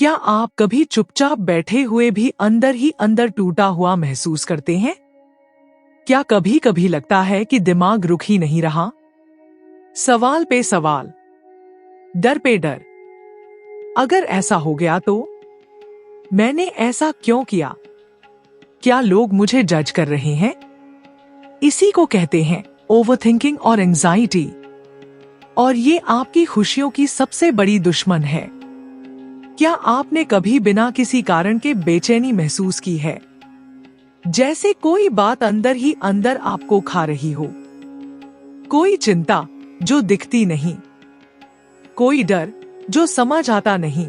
क्या आप कभी चुपचाप बैठे हुए भी अंदर ही अंदर टूटा हुआ महसूस करते हैं? क्या कभी कभी लगता है कि दिमाग रुक ही नहीं रहा? सवाल पे सवाल, डर पे डर। अगर ऐसा हो गया तो मैंने ऐसा क्यों किया? क्या लोग मुझे जज कर रहे हैं? इसी को कहते हैं ओवरथिंकिंग और एंजाइटी। और ये आपकी खुशियों की सबसे बड़ी दुश्मन है। क्या आपने कभी बिना किसी कारण के बेचैनी महसूस की है? जैसे कोई बात अंदर ही अंदर आपको खा रही हो। कोई चिंता जो दिखती नहीं, कोई डर जो समझ आता नहीं,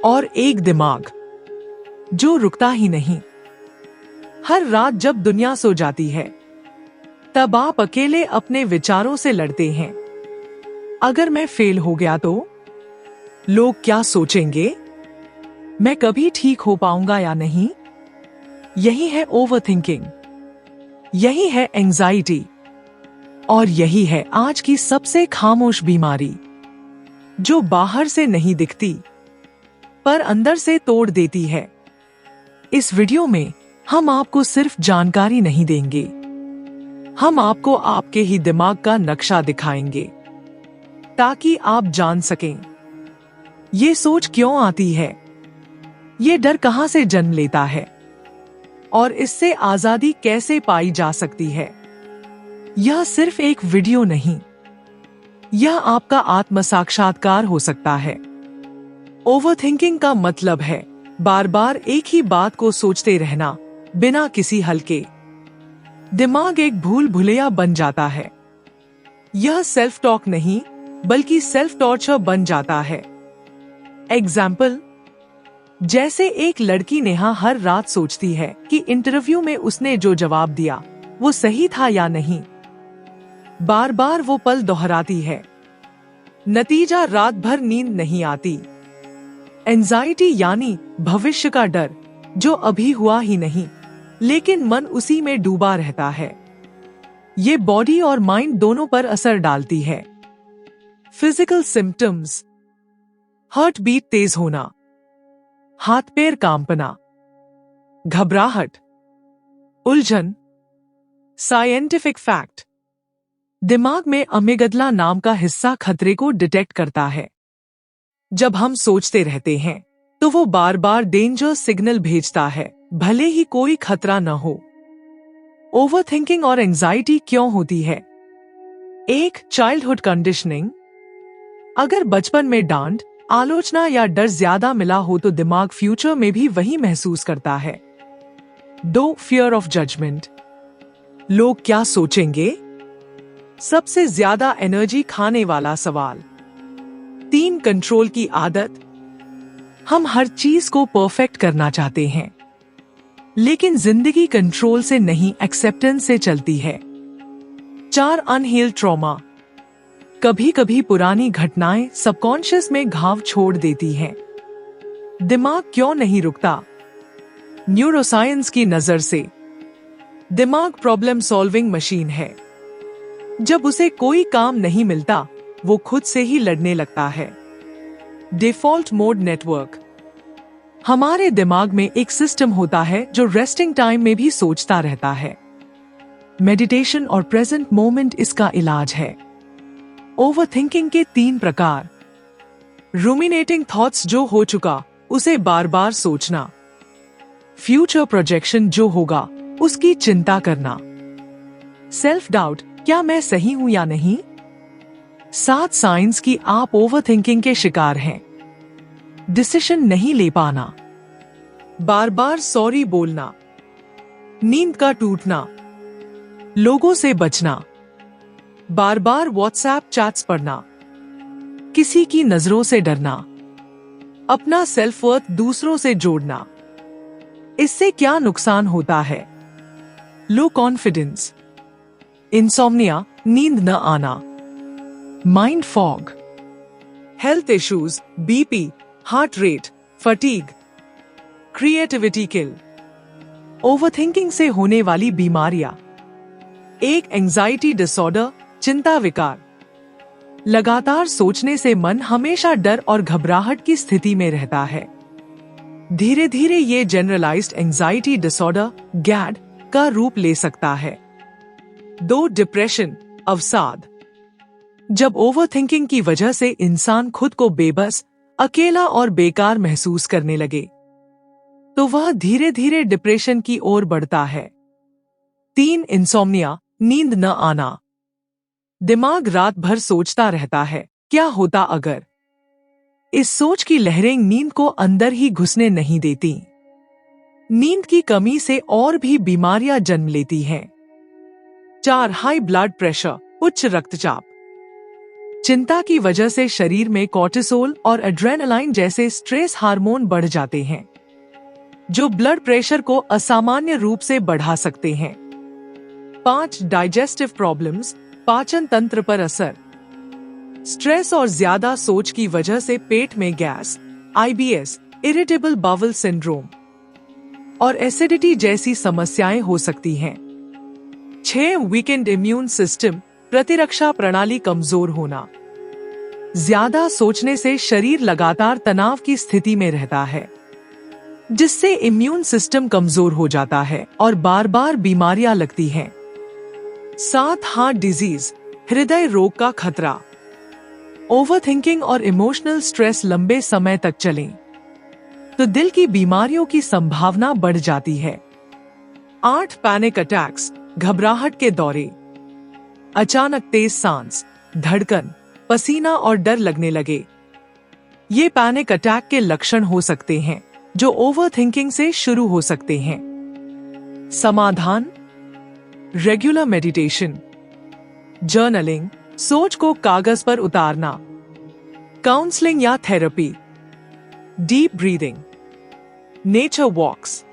और एक दिमाग जो रुकता ही नहीं। हर रात जब दुनिया सो जाती है, तब आप अकेले अपने विचारों से लड़ते हैं। अगर मैं फेल हो गया तो लोग क्या सोचेंगे? मैं कभी ठीक हो पाऊंगा या नहीं? यही है ओवरथिंकिंग, यही है एंजाइटी, और यही है आज की सबसे खामोश बीमारी, जो बाहर से नहीं दिखती पर अंदर से तोड़ देती है। इस वीडियो में हम आपको सिर्फ जानकारी नहीं देंगे, हम आपको आपके ही दिमाग का नक्शा दिखाएंगे, ताकि आप जान सकें ये सोच क्यों आती है, ये डर कहां से जन्म लेता है, और इससे आजादी कैसे पाई जा सकती है। यह सिर्फ एक वीडियो नहीं, यह आपका आत्म साक्षात्कार हो सकता है। ओवरथिंकिंग का मतलब है बार बार एक ही बात को सोचते रहना बिना किसी हल के। दिमाग एक भूल भुलैया बन जाता है। यह सेल्फ टॉक नहीं बल्कि सेल्फ टॉर्चर बन जाता है। एग्जाम्पल, जैसे एक लड़की नेहा हर रात सोचती है कि इंटरव्यू में उसने जो जवाब दिया वो सही था या नहीं। बार बार वो पल दोहराती है, नतीजा रात भर नींद नहीं आती। एंजाइटी यानी भविष्य का डर, जो अभी हुआ ही नहीं, लेकिन मन उसी में डूबा रहता है। ये बॉडी और माइंड दोनों पर असर डालती है। फिजिकल सिम्टम्स: हार्ट बीट तेज होना, हाथ पैर कांपना, घबराहट, उलझन। साइंटिफिक फैक्ट: दिमाग में अमिगडला नाम का हिस्सा खतरे को डिटेक्ट करता है। जब हम सोचते रहते हैं तो वो बार बार डेंजर सिग्नल भेजता है, भले ही कोई खतरा न हो। ओवरथिंकिंग और एंजाइटी क्यों होती है? एक, चाइल्डहुड कंडीशनिंग। अगर बचपन में डांट, आलोचना या डर ज्यादा मिला हो तो दिमाग फ्यूचर में भी वही महसूस करता है। 2, फियर ऑफ जजमेंट। लोग क्या सोचेंगे? सबसे ज्यादा एनर्जी खाने वाला सवाल। 3, कंट्रोल की आदत। हम हर चीज को परफेक्ट करना चाहते हैं, लेकिन जिंदगी कंट्रोल से नहीं एक्सेप्टेंस से चलती है। 4, अनहील्ड ट्रॉमा। कभी कभी पुरानी घटनाएं सबकॉन्शियस में घाव छोड़ देती हैं। दिमाग क्यों नहीं रुकता? न्यूरोसाइंस की नजर से दिमाग प्रॉब्लम सॉल्विंग मशीन है। जब उसे कोई काम नहीं मिलता, वो खुद से ही लड़ने लगता है। Default mode network. हमारे दिमाग में एक सिस्टम होता है जो रेस्टिंग टाइम में भी सोचता रहता है। मेडिटेशन और प्रेजेंट मोमेंट इसका इलाज है। ओवरथिंकिंग के 3 प्रकार: रूमिनेटिंग थॉट्स, जो हो चुका उसे बार बार सोचना। फ्यूचर प्रोजेक्शन, जो होगा उसकी चिंता करना। सेल्फ डाउट, क्या मैं सही हूं या नहीं। 7 साइंस कि आप ओवरथिंकिंग के शिकार हैं। डिसीजन नहीं ले पाना, बार बार सॉरी बोलना, नींद का टूटना, लोगों से बचना, बार बार व्हाट्सएप चैट्स पढ़ना, किसी की नजरों से डरना, अपना सेल्फ वर्थ दूसरों से जोड़ना। इससे क्या नुकसान होता है? लो कॉन्फिडेंस, इंसोम्निया, नींद न आना, mind fog, health issues, BP, heart rate, fatigue, creativity kill. Overthinking से होने वाली बीमारियां: 1, एंजाइटी डिसऑर्डर, चिंता विकार। लगातार सोचने से मन हमेशा डर और घबराहट की स्थिति में रहता है। धीरे धीरे ये जनरलाइज्ड एंजाइटी डिसऑर्डर गैड का रूप ले सकता है। 2. डिप्रेशन अवसाद। जब ओवरथिंकिंग की वजह से इंसान खुद को बेबस, अकेला और बेकार महसूस करने लगे, तो वह धीरे धीरे डिप्रेशन की ओर बढ़ता है। 3. इंसोम्निया नींद न आना। दिमाग रात भर सोचता रहता है, क्या होता अगर। इस सोच की लहरें नींद को अंदर ही घुसने नहीं देती। नींद की कमी से और भी बीमारियां जन्म लेती हैं। 4. हाई ब्लड प्रेशर उच्च रक्तचाप। चिंता की वजह से शरीर में कॉर्टिसोल और एड्रेनालाइन जैसे स्ट्रेस हार्मोन बढ़ जाते हैं, जो ब्लड प्रेशर को असामान्य रूप से बढ़ा सकते हैं। 5. डाइजेस्टिव प्रॉब्लम्स पाचन तंत्र पर असर। स्ट्रेस और ज्यादा सोच की वजह से पेट में gas, IBS, irritable bowel syndrome और एसिडिटी जैसी समस्याएं हो सकती हैं। 6. वीकेंड इम्यून सिस्टम प्रतिरक्षा प्रणाली कमजोर होना। ज्यादा सोचने से शरीर लगातार तनाव की स्थिति में रहता है, जिससे इम्यून सिस्टम कमजोर हो जाता है और बार बार बीमारियां लगती हैं। 7. हार्ट डिजीज हृदय रोग का खतरा। ओवरथिंकिंग और इमोशनल स्ट्रेस लंबे समय तक चलें, तो दिल की बीमारियों की संभावना बढ़ जाती है। 8. पैनिक अटैक्स घबराहट के दौरे। अचानक तेज सांस, धड़कन, पसीना और डर लगने लगे, ये पैनिक अटैक के लक्षण हो सकते हैं, जो ओवरथिंकिंग से शुरू हो सकते हैं। समाधान रेगुलर मेडिटेशन, जर्नलिंग सोच को कागज पर उतारना, काउंसलिंग या therapy, deep breathing, nature walks,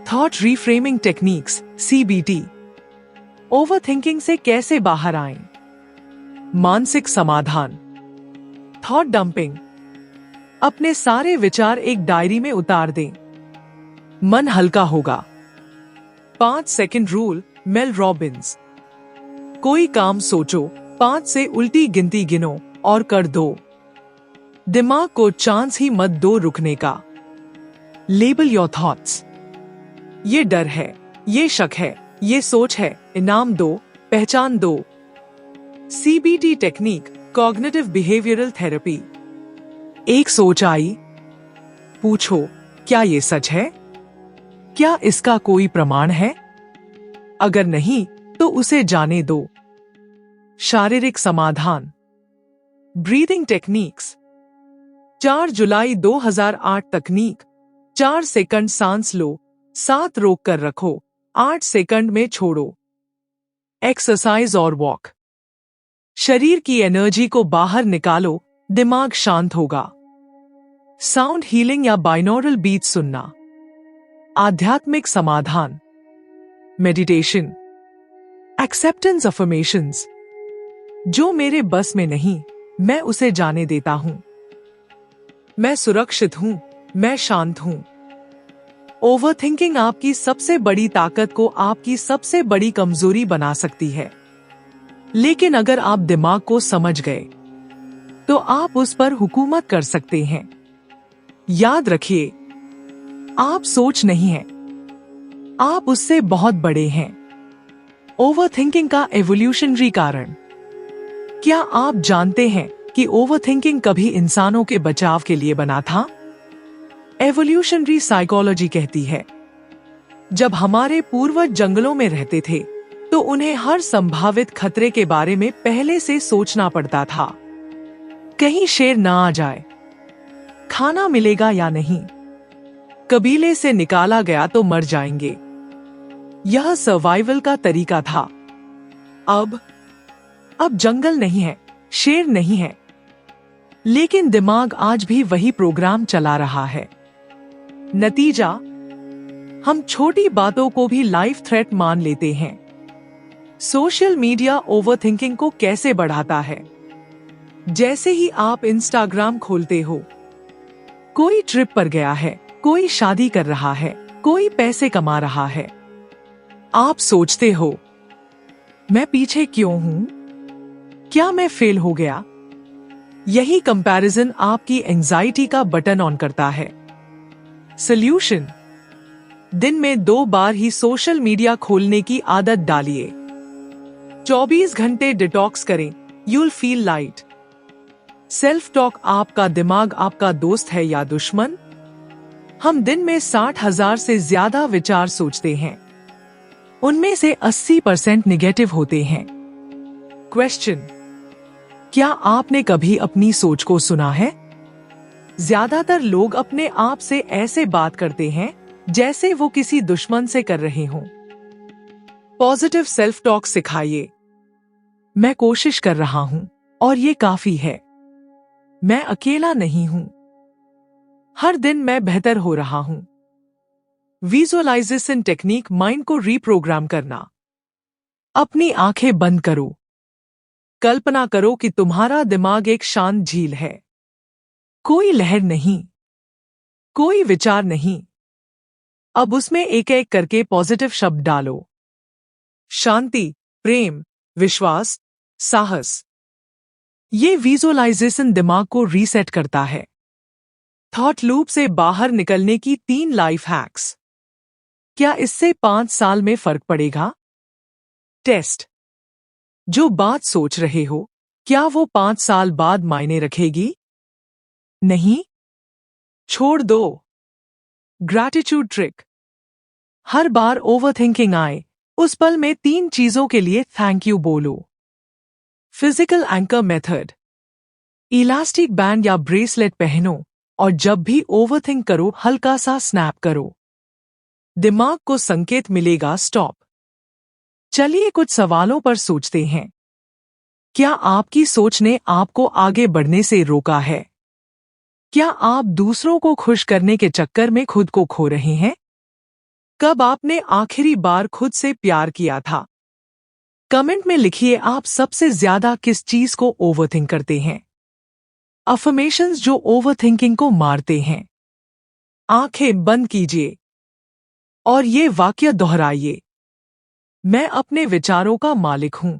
thought reframing techniques CBT। Overthinking से कैसे बाहर आएं? मानसिक समाधान थॉट डंपिंग, अपने सारे विचार एक डायरी में उतार दें, मन हल्का होगा। 5 सेकंड रूल मेल रॉबिन्स, कोई काम सोचो, 5 से उल्टी गिनती गिनो और कर दो। दिमाग को चांस ही मत दो रुकने का। लेबल योर थॉट्स, ये डर है, ये शक है, ये सोच है, इनाम दो, पहचान दो। CBT technique cognitive behavioural therapy. एक सोच आई, पूछो क्या ये सच है? क्या इसका कोई प्रमाण है? अगर नहीं तो उसे जाने दो। शारीरिक समाधान ब्रीदिंग टेक्निक्स। 4 जुलाई 2008 तकनीक। 4 सेकंड सांस लो, 7 रोक कर रखो, 8 सेकंड में छोड़ो। एक्सरसाइज और वॉक, शरीर की एनर्जी को बाहर निकालो, दिमाग शांत होगा। साउंड हीलिंग या बाइनॉरल बीट सुनना। आध्यात्मिक समाधान मेडिटेशन, एक्सेप्टेंस अफर्मेशंस, जो मेरे बस में नहीं मैं उसे जाने देता हूं, मैं सुरक्षित हूं, मैं शांत हूं। ओवरथिंकिंग आपकी सबसे बड़ी ताकत को आपकी सबसे बड़ी कमजोरी बना सकती है, लेकिन अगर आप दिमाग को समझ गए तो आप उस पर हुकूमत कर सकते हैं। याद रखिए, आप सोच नहीं हैं, आप उससे बहुत बड़े हैं। ओवरथिंकिंग का एवोल्यूशनरी कारण। क्या आप जानते हैं कि ओवरथिंकिंग कभी इंसानों के बचाव के लिए बना था? एवोल्यूशनरी साइकोलॉजी कहती है, जब हमारे पूर्वज जंगलों में रहते थे तो उन्हें हर संभावित खतरे के बारे में पहले से सोचना पड़ता था। कहीं शेर ना आ जाए, खाना मिलेगा या नहीं, कबीले से निकाला गया तो मर जाएंगे। यह सर्वाइवल का तरीका था। अब जंगल नहीं है, शेर नहीं है, लेकिन दिमाग आज भी वही प्रोग्राम चला रहा है। नतीजा, हम छोटी बातों को भी लाइफ थ्रेट मान लेते हैं। सोशल मीडिया ओवरथिंकिंग को कैसे बढ़ाता है? जैसे ही आप इंस्टाग्राम खोलते हो, कोई ट्रिप पर गया है, कोई शादी कर रहा है, कोई पैसे कमा रहा है, आप सोचते हो, मैं पीछे क्यों हूं? क्या मैं फेल हो गया? यही कंपैरिजन आपकी एंजाइटी का बटन ऑन करता है। सॉल्यूशन: दिन में 2 बार ही सोशल मीडिया खोलने की आदत डालिए। 24 घंटे डिटॉक्स करें, you'll feel light. Self talk: आपका दिमाग आपका दोस्त है या दुश्मन? हम दिन में 60,000 से ज्यादा विचार सोचते हैं, उनमें से 80% निगेटिव होते हैं। क्वेश्चन: क्या आपने कभी अपनी सोच को सुना है? ज्यादातर लोग अपने आप से ऐसे बात करते हैं जैसे वो किसी दुश्मन से कर रहे हों। पॉजिटिव सेल्फ टॉक सिखाइए। मैं कोशिश कर रहा हूं और ये काफी है। मैं अकेला नहीं हूं। हर दिन मैं बेहतर हो रहा हूं। विजुअलाइजेशन टेक्निक: माइंड को रीप्रोग्राम करना। अपनी आंखें बंद करो। कल्पना करो कि तुम्हारा दिमाग एक शांत झील है। कोई लहर नहीं, कोई विचार नहीं। अब उसमें एक एक करके पॉजिटिव शब्द डालो। शांति, प्रेम, विश्वास, साहस। ये विजुअलाइजेशन दिमाग को रीसेट करता है। थॉट लूप से बाहर निकलने की 3 लाइफ हैक्स। क्या इससे 5 साल में फर्क पड़ेगा? टेस्ट: जो बात सोच रहे हो, क्या वो 5 साल बाद मायने रखेगी? नहीं? छोड़ दो। ग्रैटिट्यूड ट्रिक: हर बार ओवरथिंकिंग आए, उस पल में 3 चीजों के लिए थैंक यू बोलो। Physical anchor method: elastic band या ब्रेसलेट पहनो और जब भी ओवरथिंक करो हल्का सा स्नैप करो। दिमाग को संकेत मिलेगा स्टॉप। चलिए कुछ सवालों पर सोचते हैं। क्या आपकी सोच ने आपको आगे बढ़ने से रोका है? क्या आप दूसरों को खुश करने के चक्कर में खुद को खो रहे हैं? कब आपने आखिरी बार खुद से प्यार किया था? कमेंट में लिखिए आप सबसे ज्यादा किस चीज को ओवरथिंक करते हैं। अफर्मेशंस जो ओवरथिंकिंग को मारते हैं। आंखें बंद कीजिए और ये वाक्य दोहराइए। मैं अपने विचारों का मालिक हूं।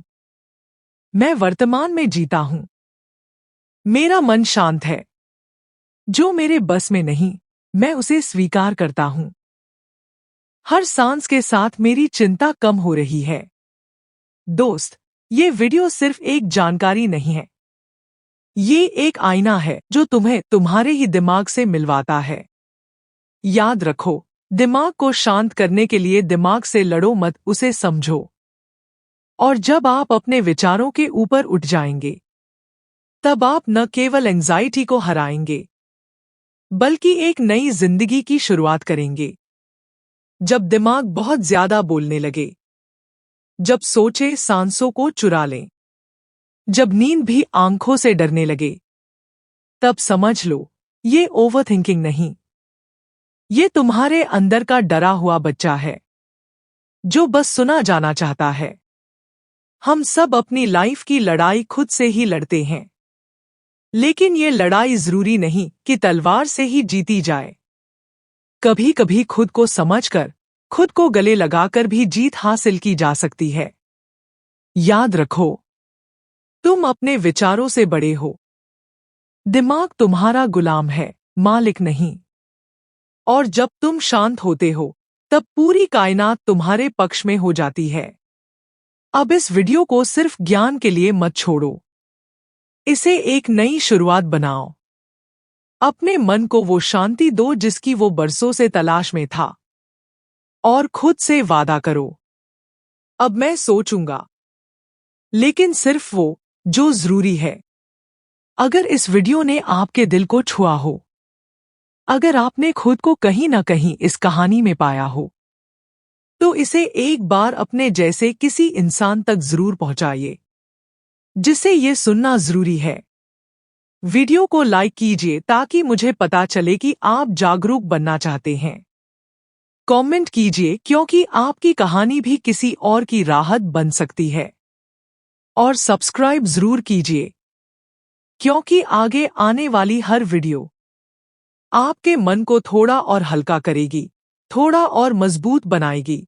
मैं वर्तमान में जीता हूं। मेरा मन शांत है। जो मेरे बस में नहीं, मैं उसे स्वीकार करता हूं। हर सांस के साथ मेरी चिंता कम हो रही है। दोस्त, ये वीडियो सिर्फ एक जानकारी नहीं है। ये एक आईना है जो तुम्हें तुम्हारे ही दिमाग से मिलवाता है। याद रखो, दिमाग को शांत करने के लिए दिमाग से लड़ो मत, उसे समझो। और जब आप अपने विचारों के ऊपर उठ जाएंगे, तब आप न केवल एंजाइटी को हराएंगे, बल्कि एक नई जिंदगी की शुरुआत करेंगे। जब दिमाग बहुत ज्यादा बोलने लगे, जब सोचे सांसों को चुरा लें, जब नींद भी आंखों से डरने लगे, तब समझ लो ये ओवरथिंकिंग नहीं, ये तुम्हारे अंदर का डरा हुआ बच्चा है जो बस सुना जाना चाहता है। हम सब अपनी लाइफ की लड़ाई खुद से ही लड़ते हैं, लेकिन ये लड़ाई जरूरी नहीं कि तलवार से ही जीती जाए। कभी कभी खुद को समझकर, खुद को गले लगाकर भी जीत हासिल की जा सकती है। याद रखो, तुम अपने विचारों से बड़े हो। दिमाग तुम्हारा गुलाम है, मालिक नहीं। और जब तुम शांत होते हो, तब पूरी कायनात तुम्हारे पक्ष में हो जाती है। अब इस वीडियो को सिर्फ ज्ञान के लिए मत छोड़ो, इसे एक नई शुरुआत बनाओ। अपने मन को वो शांति दो जिसकी वो बरसों से तलाश में था, और खुद से वादा करो, अब मैं सोचूंगा, लेकिन सिर्फ वो जो जरूरी है। अगर इस वीडियो ने आपके दिल को छुआ हो, अगर आपने खुद को कहीं ना कहीं इस कहानी में पाया हो, तो इसे एक बार अपने जैसे किसी इंसान तक जरूर पहुंचाइए जिसे ये सुनना जरूरी है। वीडियो को लाइक कीजिए ताकि मुझे पता चले कि आप जागरूक बनना चाहते हैं। कमेंट कीजिए क्योंकि आपकी कहानी भी किसी और की राहत बन सकती है। और सब्सक्राइब जरूर कीजिए, क्योंकि आगे आने वाली हर वीडियो आपके मन को थोड़ा और हल्का करेगी, थोड़ा और मजबूत बनाएगी।